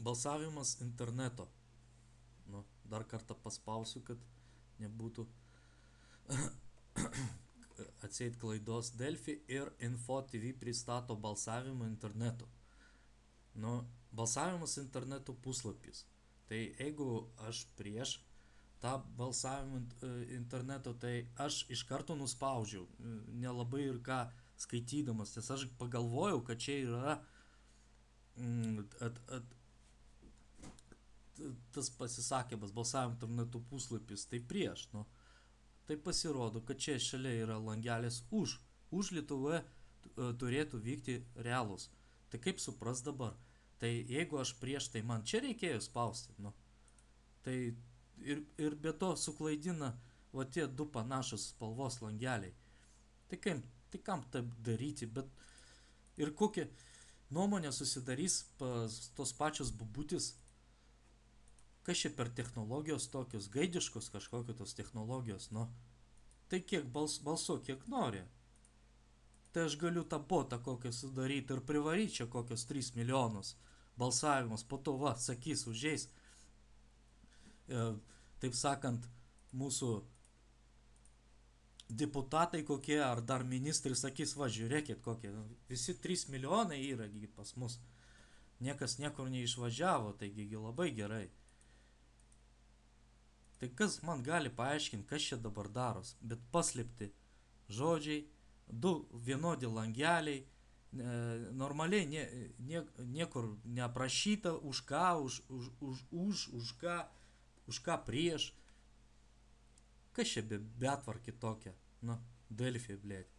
Balsavimas interneto. Nu, dar kartą paspausiu, kad nebūtų atseit klaidos. Delfi ir Info TV pristato balsavimą internetu. Nu, balsavimas interneto puslapis. Tai jeigu aš prieš tą balsavimą interneto, tai aš iš karto nuspaudžiau. Nelabai ir ką skaitydamas, nes aš pagalvojau, kad čia yra tas pasisakymas balsavimo internetu puslapis, tai prieš, nu. Tai pasirodo, kad čia šalia yra langelis už. Už Lietuvoje turėtų vykti realūs. Tai kaip supras dabar? Tai jeigu aš prieš, tai man čia reikėjo spausti, nu. Tai ir be to suklaidina va tie du panašus spalvos langeliai. Tai kam taip daryti, bet ir kokia nuomonė susidarys pas tos pačios bubutis, kas čia per technologijos tokios, gaidiškos kažkokios tos technologijos, nu. Tai kiek balsuo, kiek nori. Tai aš galiu tą botą kokią sudaryti ir privaryti čia kokios 3 milijonus balsavimus, po to va, sakys, užeis, taip sakant, mūsų deputatai kokie, ar dar ministrai sakys, va, žiūrėkit kokie, visi 3 milijonai yra pas mus. Niekas niekur neišvažiavo, taigi labai gerai. Tai kas man gali paaiškinti, kas čia dabar daros, bet paslėpti žodžiai, du vienodi langeliai, normaliai niekur neaprašyta, už ką, už ką prieš. Kas čia betvarkė tokia, nu, Delfi, blėt.